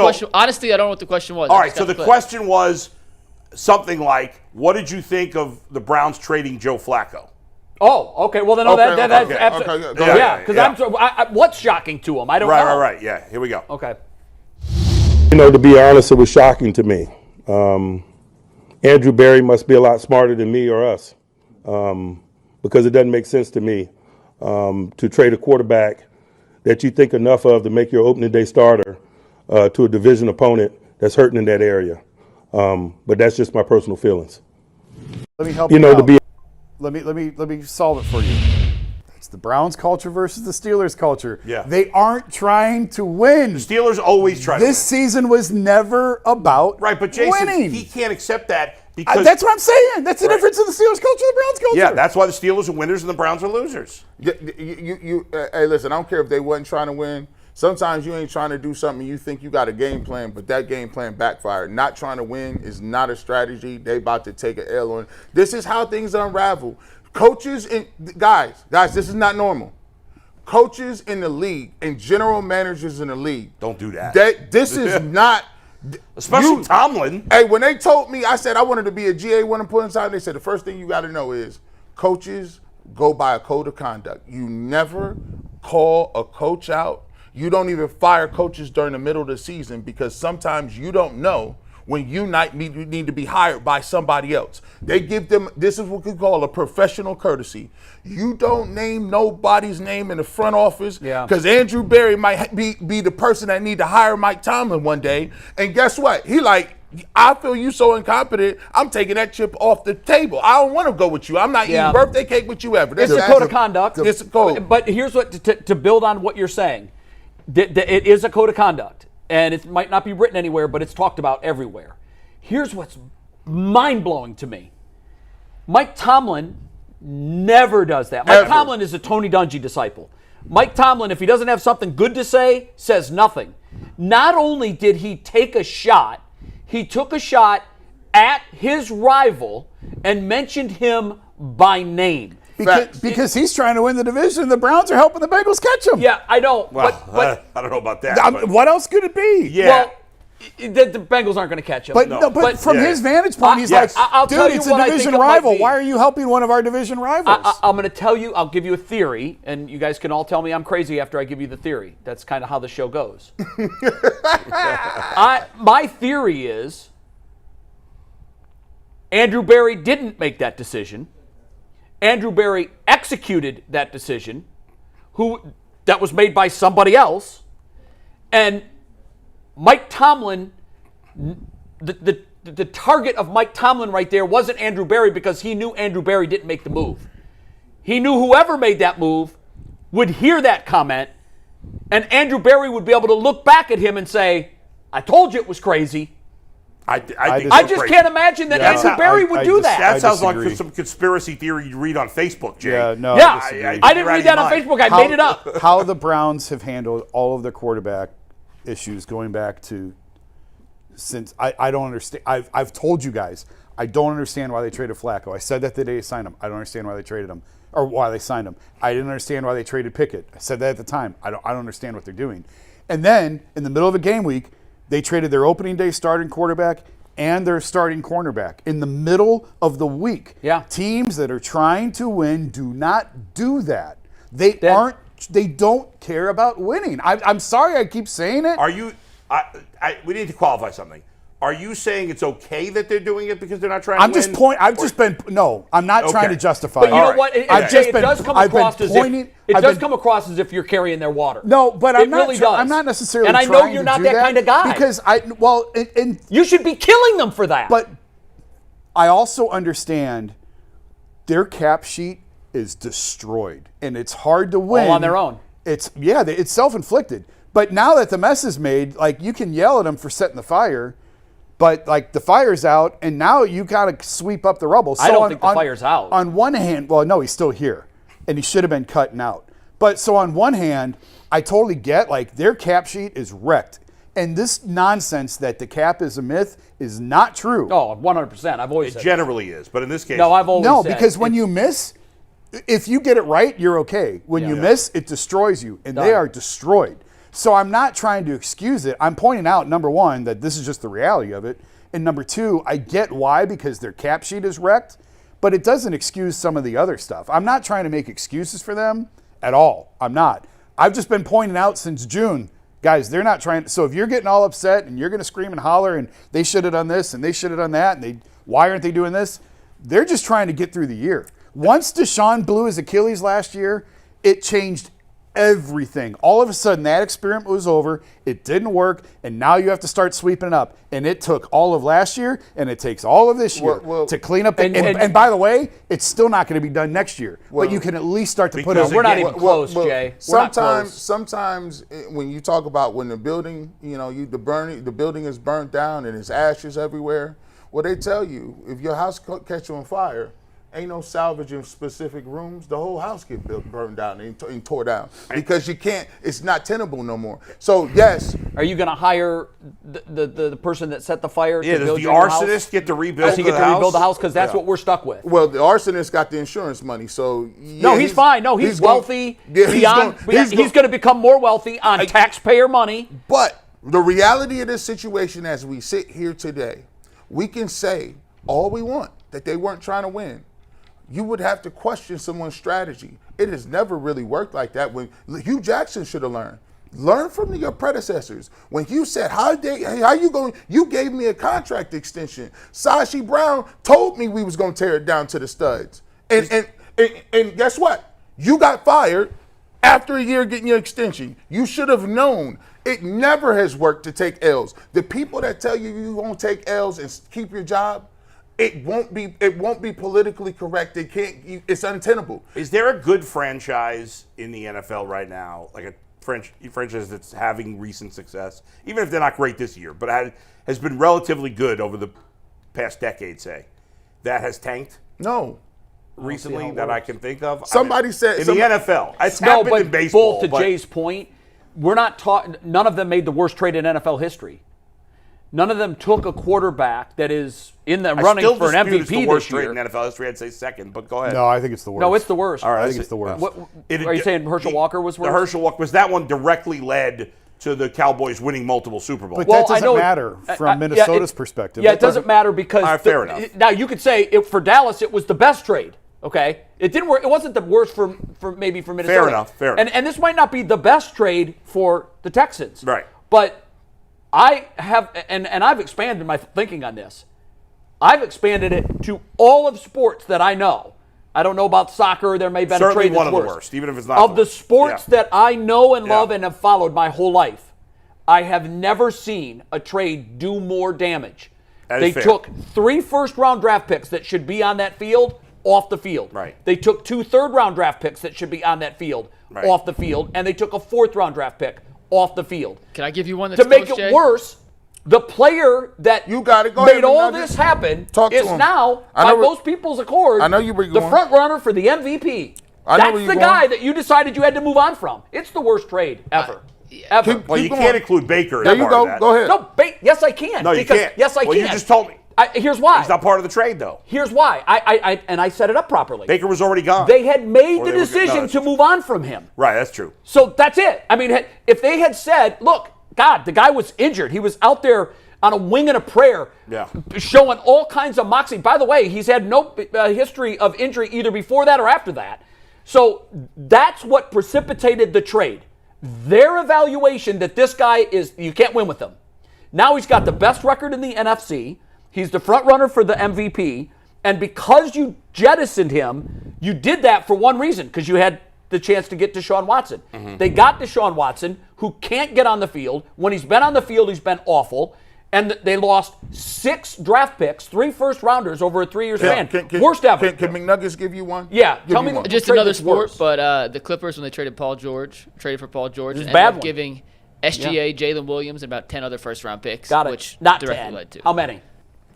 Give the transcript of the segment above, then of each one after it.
question. Honestly, I don't know what the question was. All right, so the question was something like, what did you think of the Browns trading Joe Flacco? Oh, okay. Well, then, that's absolutely. Yeah, because what's shocking to him? I don't know. Right. Yeah, here we go. Okay. To be honest, it was shocking to me. Andrew Berry must be a lot smarter than me or us, because it doesn't make sense to me to trade a quarterback that you think enough of to make your opening day starter to a division opponent that's hurting in that area. But that's just my personal feelings. Let me help you out. Let me solve it for you. It's the Browns culture versus the Steelers culture. Yeah. They aren't trying to win. The Steelers always try to win. This season was never about but Jason, winning. He can't accept that because that's what I'm saying. That's the difference in the Steelers culture and the Browns culture. Yeah, that's why the Steelers are winners and the Browns are losers. Hey, listen, I don't care if they wasn't trying to win. Sometimes you ain't trying to do something, you think you got a game plan, but that game plan backfired. Not trying to win is not a strategy. They about to take an L on. This is how things unravel. Coaches and guys, this is not normal. Coaches in the league and general managers in the league. Don't do that. This is not. Especially Tomlin. Hey, when they told me, I said I wanted to be a GA one point in time, they said the first thing you got to know is coaches go by a code of conduct. You never call a coach out. You don't even fire coaches during the middle of the season because sometimes you don't know when you need to be hired by somebody else. They give them, this is what we call a professional courtesy. You don't name nobody's name in the front office because Andrew Berry might be the person that need to hire Mike Tomlin one day. And guess what? He like, I feel you so incompetent, I'm taking that chip off the table. I don't want to go with you. I'm not eating birthday cake with you ever. It's a code of conduct. It's a code. But here's what, to build on what you're saying. It is a code of conduct, and it might not be written anywhere, but it's talked about everywhere. Here's what's mind-blowing to me. Mike Tomlin never does that. Mike Tomlin is a Tony Dungy disciple. Mike Tomlin, if he doesn't have something good to say, says nothing. Not only did he take a shot, he took a shot at his rival and mentioned him by name. Because he's trying to win the division, and the Browns are helping the Bengals catch him. Yeah, I know. Well, but I don't know about that. What else could it be? Yeah. Well, the Bengals aren't going to catch him. But from his vantage point, he's like, dude, it's a division rival. Why are you helping one of our division rivals? I'm going to tell you, I'll give you a theory, and you guys can all tell me I'm crazy after I give you the theory. That's kind of how the show goes. My theory is Andrew Berry didn't make that decision. Andrew Berry executed that decision, that was made by somebody else, and Mike Tomlin, the target of Mike Tomlin right there wasn't Andrew Berry because he knew Andrew Berry didn't make the move. He knew whoever made that move would hear that comment, and Andrew Berry would be able to look back at him and say, I told you it was crazy. I just can't imagine that Andrew Berry would do that. That sounds like some conspiracy theory you read on Facebook, Jay. Yeah, no. I didn't read that on Facebook. I made it up. How the Browns have handled all of their quarterback issues going back to since I don't understand. I've told you guys, I don't understand why they traded Flacco. I said that the day they signed him. I don't understand why they traded him or why they signed him. I didn't understand why they traded Pickett. I said that at the time. I don't understand what they're doing. And then in the middle of a game week, they traded their opening day starting quarterback and their starting cornerback in the middle of the week. Yeah. Teams that are trying to win do not do that. They don't care about winning. I'm sorry I keep saying it. Are you we need to qualify something. Are you saying it's okay that they're doing it because they're not trying to win? I'm not trying to justify it. But you know it. what? It does come across as if you're carrying their water. No, but I'm not necessarily trying to do that. And I know you're not that kind of guy. Because you should be killing them for that. But I also understand their cap sheet is destroyed, and it's hard to win. All on their own. It's self-inflicted. But now that the mess is made, like, you can yell at them for setting the fire, but like the fire's out, and now you gotta sweep up the rubble. So I don't think the fire's out. On one hand, well, no, he's still here, and he should have been cutting out. But so on one hand, I totally get, like, their cap sheet is wrecked. And this nonsense that the cap is a myth is not true. Oh, 100%. I've always said it generally is, but in this case, no, I've always said because when you miss, if you get it right, you're okay. When you miss, it destroys you, and they are destroyed. So I'm not trying to excuse it. I'm pointing out, number one, that this is just the reality of it. And number two, I get why, because their cap sheet is wrecked, but it doesn't excuse some of the other stuff. I'm not trying to make excuses for them at all. I'm not. I've just been pointing out since June, guys, they're not trying. So if you're getting all upset and you're going to scream and holler and they should have done this and they should have done that and why aren't they doing this? They're just trying to get through the year. Once Deshaun blew his Achilles last year, it changed everything. All of a sudden, that experiment was over. It didn't work, and now you have to start sweeping it up. And it took all of last year, and it takes all of this year to clean up. And by the way, it's still not going to be done next year. But you can at least start to put it. We're not even close, Jay. Sometimes when you talk about when the building, the building is burnt down and there's ashes everywhere. Well, they tell you if your house catch on fire, ain't no salvaging specific rooms. The whole house get burned down and tore down because you can't. It's not tenable no more. So yes. Are you going to hire the person that set the fire? Yeah, to build does the your arsonist house? get to rebuild? Does he get to rebuild the house? Because that's what we're stuck with. Well, the arsonist got the insurance money, so yeah, no, he's fine. No, he's wealthy. He's going to become more wealthy on taxpayer money. But the reality of this situation, as we sit here today, we can say all we want that they weren't trying to win. You would have to question someone's strategy. It has never really worked like that. When Hugh Jackson should have learned. Learn from your predecessors. When Hugh said, how you going? You gave me a contract extension. Sashi Brown told me we was going to tear it down to the studs. And guess what? You got fired after a year getting your extension. You should have known. It never has worked to take L's. The people that tell you you won't take L's and keep your job, it won't be politically correct. It's untenable. Is there a good franchise in the NFL right now, like a franchise that's having recent success, even if they're not great this year, but has been relatively good over the past decade, say, that has tanked? No. Recently that I can think of? Somebody said in the NFL. It's happened in baseball. To Jay's point, we're not talking. None of them made the worst trade in NFL history. None of them took a quarterback that is in the running for an MVP it's the worst this year. trade in NFL history. I'd say second, but go ahead. No, I think it's the worst. No, it's the worst. All right, I think it's the worst. Are you saying Herschel Walker was worse? The Herschel Walker was that one directly led to the Cowboys winning multiple Super Bowls. But that doesn't matter from Minnesota's perspective. Yeah, it doesn't matter because fair enough. Now you could say for Dallas it was the best trade. Okay, it didn't work. It wasn't the worst for Minnesota. Fair enough. And this might not be the best trade for the Texans. Right. But I have, and I've expanded my thinking on this. I've expanded it to all of sports that I know. I don't know about soccer. There may have been certainly a trade one that's of worse. the worst, even if it's not Of the sports that I know and love and have followed my whole life, I have never seen a trade do more damage. They took 3 first-round draft picks that should be on that field off the field. Right. They took 2 third-round draft picks that should be on that field off the field, and they took a 4th-round draft pick off the field. Can I give you one that's to make close, it Jay? worse? The player that made all this happen is now, by most people's accord, the front runner for the MVP. That's the guy that you decided you had to move on from. It's the worst trade ever. Ever. Well, you can't include Baker. There you go. Go ahead. No, yes, I can. No, you can't. Yes, I can. Well, you just told me. Here's why. He's not part of the trade, though. Here's why. I set it up properly. Baker was already gone. They had made the decision to move on from him. Right, that's true. So that's it. I mean, if they had said, look, God, the guy was injured. He was out there on a wing and a prayer, showing all kinds of moxie. By the way, he's had no history of injury either before that or after that. So that's what precipitated the trade. Their evaluation that this guy is, you can't win with him. Now he's got the best record in the NFC. He's the front runner for the MVP. And because you jettisoned him, you did that for one reason, because you had the chance to get Deshaun Watson. They got Deshaun Watson, who can't get on the field. When he's been on the field, he's been awful. And they lost 6 draft picks, 3 first-rounders over a 3-year span. Worst ever. Can McNuggets give you one? Yeah. Tell me just another sport, but the Clippers, when they traded for Paul George, ended up giving SGA, Jalen Williams, and about 10 other first-round picks, which not directly 10. led to. How many?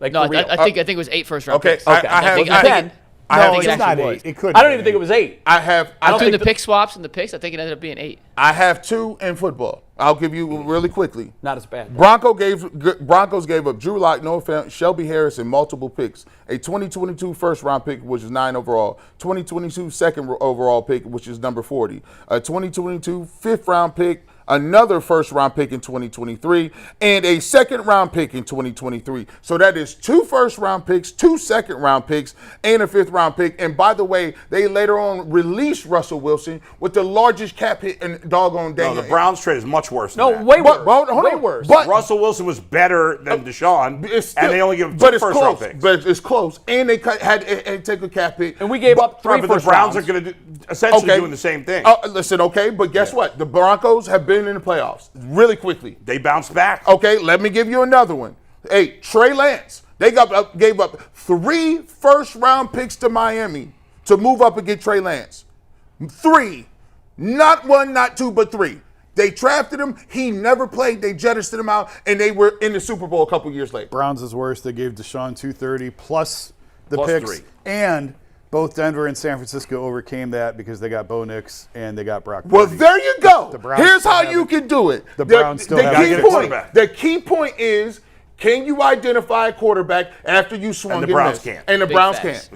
Like no, I think it was 8 first-round picks. I think 10. No, it's not 8. It couldn't. I don't even think it was 8. Between the pick swaps and the picks, I think it ended up being 8. I have 2 in football. I'll give you really quickly. Not as bad. Broncos gave up Drew Lock, Noah Fant, Shelby Harris, and multiple picks. A 2022 first-round pick, which is 9 overall. 2022 second overall pick, which is number 40. A 2022 fifth-round pick, another first-round pick in 2023, and a second-round pick in 2023. So that is 2 first-round picks, 2 second-round picks, and a 5th-round pick. And by the way, they later on released Russell Wilson with the largest cap hit in doggone day. No, the Browns trade is much worse than that. Way worse. Way worse. But Russell Wilson was better than Deshaun, and they only give him 2 first-round picks. But it's close. And they had to take a cap hit. And we gave up 3 but the Browns are going to essentially doing the same thing. Listen, okay, but guess what? The Broncos have been in the playoffs really quickly. They bounced back. Okay, let me give you another one. Hey, Trey Lance. They gave up 3 first-round picks to Miami to move up and get Trey Lance. 3. Not 1, not 2, but 3. They drafted him. He never played. They jettisoned him out, and they were in the Super Bowl a couple years later. Browns is worse. They gave Deshaun 230 plus the Plus picks. 3. And both Denver and San Francisco overcame that because they got Bo Nix and they got Brock Well, Purdy. there you go. The Browns Here's still how have you it. can do it. The Browns still have it. The key point is, can you identify a quarterback after you swung And the and Browns missed? can't. And the Big Browns facts. can't.